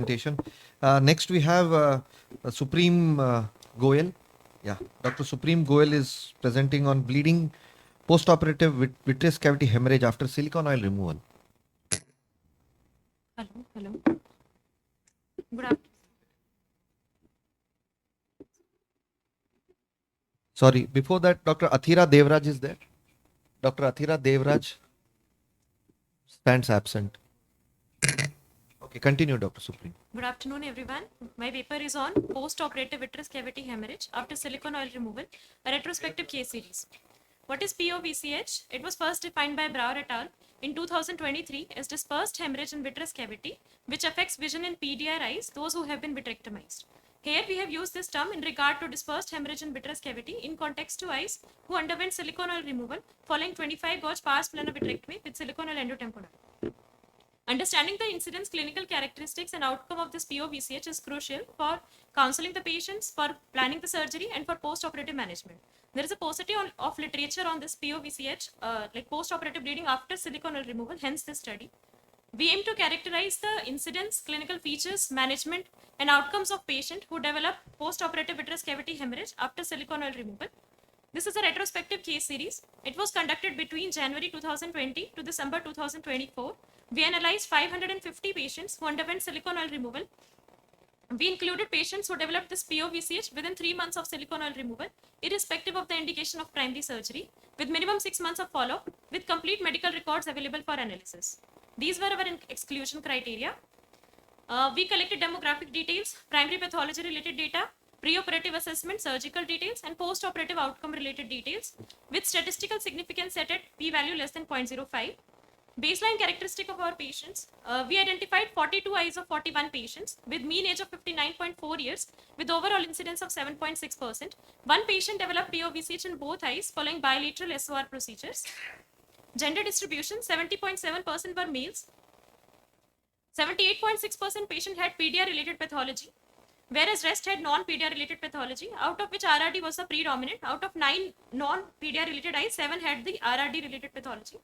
presentation. Next, we have Supreme Goel. Yeah, Dr. Supreme Goel is presenting on bleeding post-operative vitreous cavity hemorrhage after silicone oil removal. Hello. Good afternoon. Sorry, before that, Dr. Athira Devraj is there. Dr. Athira Devraj stands absent. Okay, continue, Dr. Supreme. Good afternoon, everyone. My paper is on post-operative vitreous cavity hemorrhage after silicone oil removal, a retrospective case series. What is POVCH? It was first defined by Brower et al. In 2023 as dispersed hemorrhage in vitreous cavity, which affects vision in PDR eyes, those who have been vitrectomized. Here we have used this term in regard to dispersed hemorrhage in vitreous cavity in context to eyes who underwent silicone oil removal following 25 gauge pars plana vitrectomy with silicone oil endotamponade. Understanding the incidence, clinical characteristics, and outcome of this POVCH is crucial for counseling the patients, for planning the surgery, and for post-operative management. There is a paucity of literature on this POVCH, like post-operative bleeding after silicone oil removal, hence this study. We aim to characterize the incidence, clinical features, management, and outcomes of patient who develop post-operative vitreous cavity hemorrhage after silicone oil removal. This is a retrospective case series. It was conducted between January 2020 to December 2024. We analyzed 550 patients who underwent silicone oil removal. We included patients who developed this POVCH within 3 months of silicone oil removal, irrespective of the indication of primary surgery, with minimum 6 months of follow-up, with complete medical records available for analysis. These were our exclusion criteria. We collected demographic details, primary pathology related data, pre-operative assessment, surgical details, and post-operative outcome related details with statistical significance set at p-value less than 0.05. Baseline characteristic of our patients, we identified 42 eyes of 41 patients with mean age of 59.4 years with overall incidence of 7.6%. One patient developed POVCH in both eyes following bilateral SOR procedures. Gender distribution, 70.7% were males. 78.6% patient had PDR related pathology, whereas rest had non-PDR related pathology, out of which RRD was the predominant. Out of 9 non-PDR related eyes, 7 had the RRD related pathology.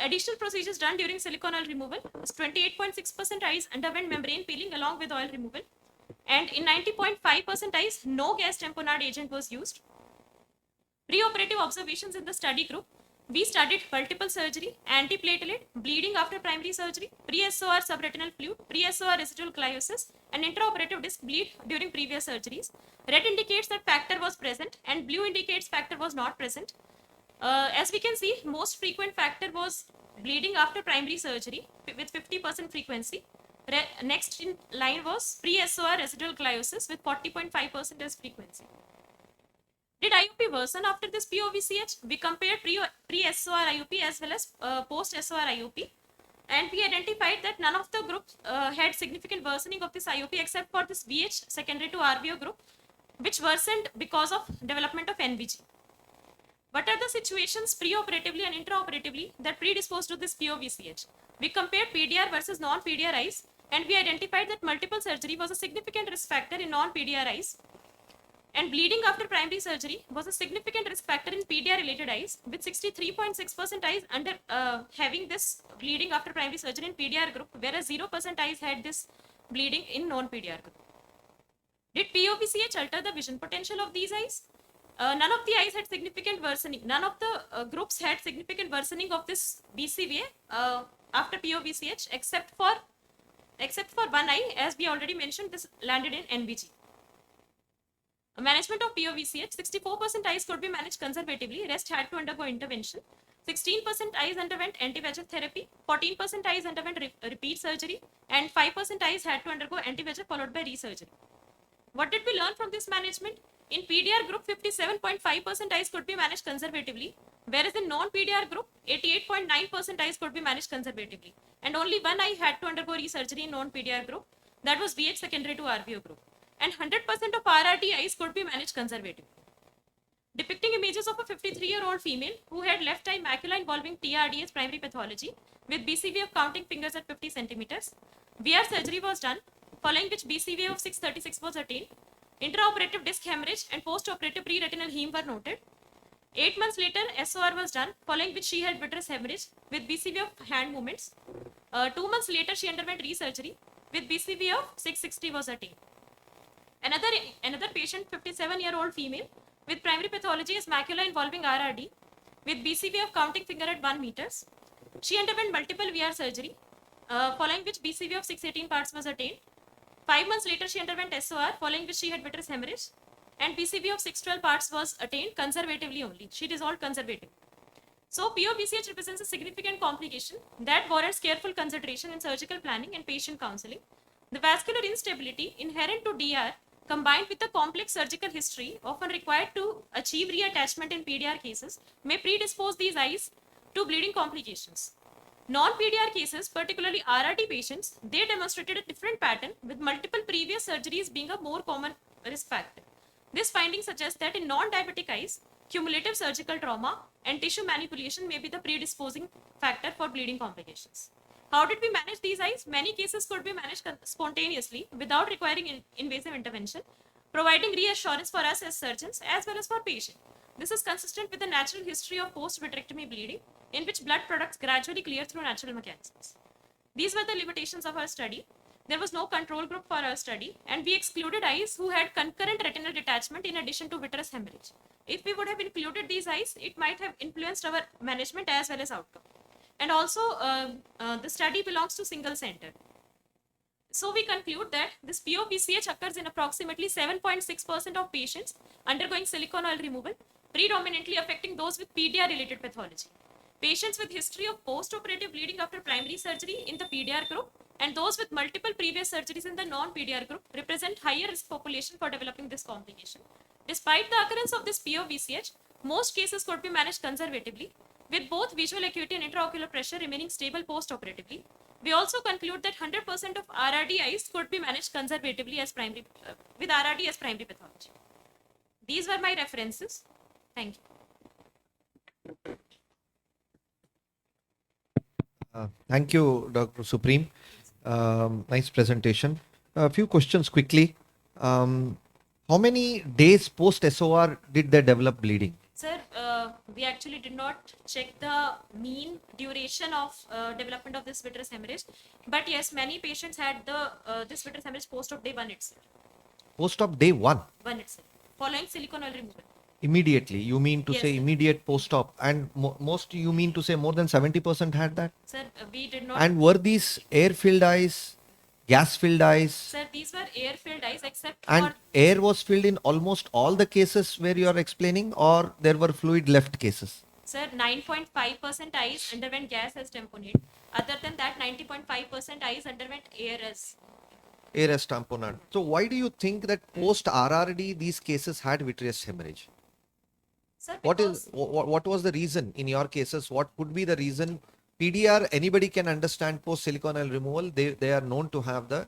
Additional procedures done during silicone oil removal, 28.6% eyes underwent membrane peeling along with oil removal, and in 90.5% eyes, no gas tamponade agent was used. Pre-operative observations in the study group, we studied multiple surgery, antiplatelet, bleeding after primary surgery, pre-SOR subretinal fluid, pre-SOR residual gliosis, and intraoperative disc bleed during previous surgeries. Red indicates that factor was present and blue indicates factor was not present. As we can see, most frequent factor was bleeding after primary surgery with 50% frequency. Next in line was pre-SOR residual gliosis with 40.5% as frequency. Did IOP worsen after this POVCH? We compared pre-SOR IOP as well as post-SOR IOP. And we identified that none of the groups had significant worsening of this IOP except for this VH secondary to RVO group, which worsened because of development of NVG. What are the situations pre-operatively and intraoperatively that predisposed to this POVCH? We compared PDR versus non-PDR eyes, and we identified that multiple surgery was a significant risk factor in non-PDR eyes, and bleeding after primary surgery was a significant risk factor in PDR related eyes, with 63.6% eyes under having this bleeding after primary surgery in PDR group, whereas 0% eyes had this bleeding in non-PDR group. Did POVCH alter the vision potential of these eyes? None of the eyes had significant worsening. None of the groups had significant worsening of this BCVA after POVCH except for one eye. As we already mentioned, this landed in NVG. Management of POVCH, 64% eyes could be managed conservatively, rest had to undergo intervention. 16% eyes underwent anti-VEGF therapy, 14% eyes underwent repeat surgery, and 5% eyes had to undergo anti-VEGF followed by resurgery. What did we learn from this management? In PDR group, 57.5% eyes could be managed conservatively, whereas in non-PDR group, 88.9% eyes could be managed conservatively, and only one eye had to undergo resurgery in non-PDR group, that was VH secondary to RVO group, and 100% of RRT eyes could be managed conservatively. Depicting images of a 53-year-old female who had left eye macula involving TRD as primary pathology with BCVA of counting fingers at 50 centimeters. VR surgery was done, following which BCVA of 636 was attained. Intraoperative disc hemorrhage and post-operative pre-retinal heme were noted. 8 months later, SOR was done, following which she had vitreous hemorrhage with BCVA of hand movements. 2 months later, she underwent resurgery. with BCV of 660 was attained. Another patient, 57-year-old female, with primary pathology as macula involving RRD, with BCV of counting finger at 1 meters. She underwent multiple VR surgery, following which BCV of 618 parts was attained. 5 months later, she underwent SOR, following which she had vitreous hemorrhage, and BCV of 612 parts was attained conservatively only. She dissolved conservatively. So, POBCH represents a significant complication that warrants careful consideration in surgical planning and patient counseling. The vascular instability inherent to DR, combined with the complex surgical history often required to achieve reattachment in PDR cases, may predispose these eyes to bleeding complications. Non-PDR cases, particularly RRT patients, they demonstrated a different pattern, with multiple previous surgeries being a more common risk factor. This finding suggests that in non-diabetic eyes, cumulative surgical trauma and tissue manipulation may be the predisposing factor for bleeding complications. How did we manage these eyes? Many cases could be managed spontaneously without requiring invasive intervention, providing reassurance for us as surgeons as well as for patient. This is consistent with the natural history of post-vitrectomy bleeding, in which blood products gradually clear through natural mechanisms. These were the limitations of our study. There was no control group for our study, and we excluded eyes who had concurrent retinal detachment in addition to vitreous hemorrhage. If we would have included these eyes, it might have influenced our management as well as outcome. And also, the study belongs to single center. So we conclude that this POPCH occurs in approximately 7.6% of patients undergoing silicone oil removal, predominantly affecting those with PDR related pathology. Patients with history of post-operative bleeding after primary surgery in the PDR group and those with multiple previous surgeries in the non-PDR group represent higher risk population for developing this complication. Despite the occurrence of this POVCH, most cases could be managed conservatively, with both visual acuity and intraocular pressure remaining stable post-operatively. We also conclude that 100% of RRD eyes could be managed conservatively as primary, with RRD as primary pathology. These were my references. Thank you. Thank you, Dr. Supreme. Nice presentation. A few questions quickly. How many days post SOR did they develop bleeding? Sir, we actually did not check the mean duration of development of this vitreous hemorrhage, but yes, many patients had the this vitreous hemorrhage post of day 1 itself. Post op day 1? 1 itself, following silicone oil removal. Immediately, you mean to Yes, say sir. immediate post op, and most you mean to say more than 70% had that? Sir, we did not. And were these air filled eyes, gas filled eyes? Sir, these were air-filled eyes except And for. air was filled in almost all the cases where you are explaining, or there were fluid left cases? Sir, 9.5% eyes underwent gas as tamponade. Other than that, 90.5% eyes underwent air as. Air as tamponade. So why do you think that post RRD these cases had vitreous hemorrhage? Sir, What was the reason in your cases? What could be the reason? PDR, anybody can understand post silicone oil removal. They are known to have the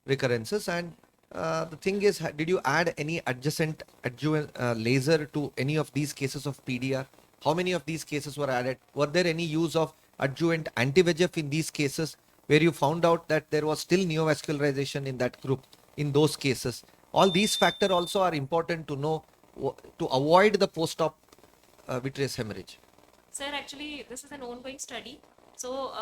recurrences. And the thing is, did you add any adjacent laser to any of these cases of PDR? How many of these cases were added? Were there any use of adjuvant anti-VEGF in these cases where you found out that there was still neovascularization in that group in those cases? All these factors also are important to know to avoid the post-op vitreous hemorrhage. Sir, actually, this is an ongoing study. So,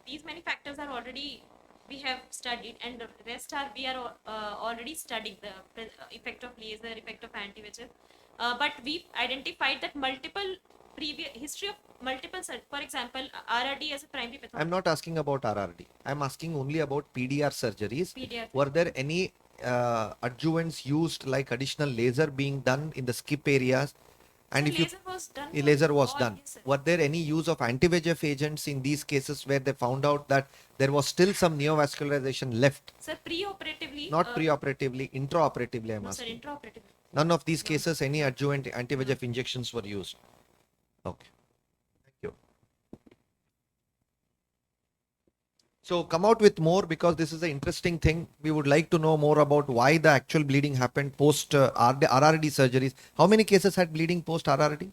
these many factors are already we have studied, and the rest are we are already studying the effect of laser, effect of anti-VEGF. But we identified that multiple previous history of multiple, for example, RRD as a primary pathology. I'm not asking about RRD. I'm asking only about PDR surgeries. PDR. Were there any adjuvants used like additional laser being done in the skip areas? And Sir, if you laser was done. laser was all, done, yes, sir. were there any use of anti-VEGF agents in these cases where they found out that there was still some neovascularization left? Sir, pre-operatively. Not pre-operatively, intraoperatively I'm No, sir, asking. intraoperatively. None of these cases any adjuvant anti-VEGF injections were used. Okay. Thank you. So come out with more, because this is an interesting thing. We would like to know more about why the actual bleeding happened post RRD surgeries. How many cases had bleeding post RRD?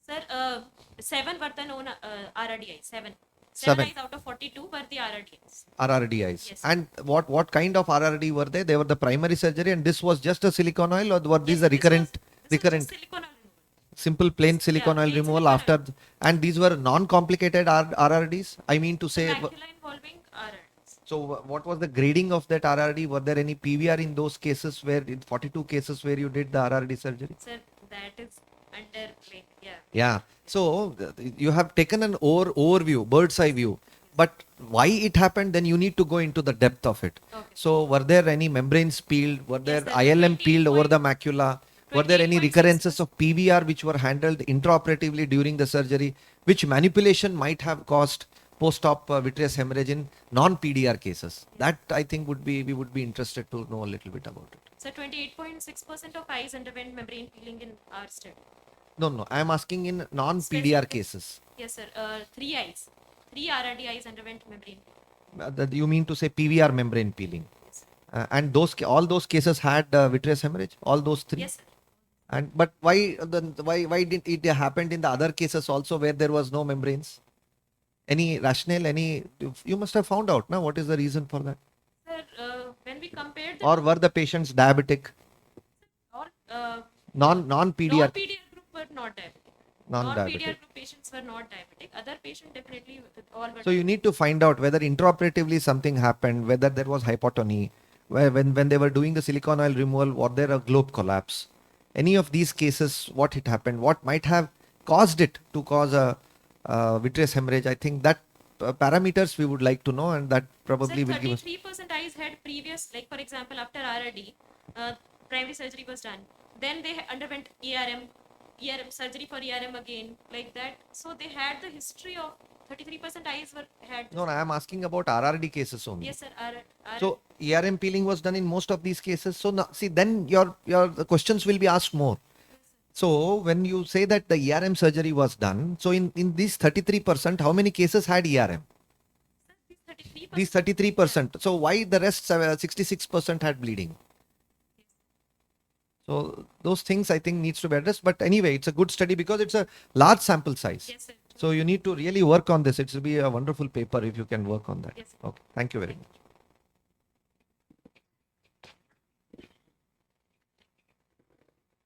Sir, 7 were the known RRDIs. 7. 7. 7 eyes out of 42 were the RRDIs. RRDIs. Yes. And what kind of RRD were they? They were the primary surgery, and this was just a silicone oil, or were these Yes, the this was recurrent just silicone oil removal. simple plain silicone oil plain removal silicone after and these were non-complicated RRDs? I mean to say, Macula involving RRDs. So what was the grading of that RRD? Were there any PVR in those cases where in 42 cases where you did the RRD surgery? Sir, that is under like yeah. Yeah. So you have taken an overview, bird's eye view. But why it happened, then you need to go into the depth of it. Okay. So were there any membranes peeled? Were there sir, ILM 28 peeled over the point- macula? Were there any 28.6%. recurrences of PVR which were handled intraoperatively during the surgery? Which manipulation might have caused post-op vitreous hemorrhage in non-PDR cases? That I think we would be interested to know a little bit about it. So 28.6% of eyes underwent membrane peeling in our study. No, I am asking in non-PDR Specific. cases. Yes, sir. 3 eyes. 3 RRD eyes underwent membrane peeling. You mean to say PVR membrane peeling? Yes. And all those cases had vitreous hemorrhage? All those three? Yes, sir. And but why didn't it happened in the other cases also where there was no membranes? Any rationale? You must have found out now. What is the reason for that? Sir, when we compared the Or were the patients diabetic? or Non-PDR. non-PDR group were not diabetic. Non-PDR Non-diabetic. group patients were not diabetic. Other patient definitely all were. So you need to find out whether intraoperatively something happened, whether there was hypotony, when they were doing the silicone oil removal, was there a globe collapse? Any of these cases, what it happened, what might have caused it to cause a vitreous hemorrhage? I think that parameters we would like to know, and that probably Sir, will give us. 33% eyes had previous, like for example, after RRD, primary surgery was done. Then they underwent ERM surgery for ERM again, like that. So they had the history of 33% eyes had. No, I am asking about RRD cases only. Yes, sir. So ERM peeling was done in most of these cases. So now, see, then the questions will be asked more. So when you say that the ERM surgery was done, so in these 33%, how many cases had ERM? These 33%. So why the rest 66% had bleeding? So those things I think needs to be addressed. But anyway, it's a good study because it's a large sample size. Yes, sir. So you need to really work on this. It will be a wonderful paper if you can work on that. Yes, sir. Okay. Thank you very much.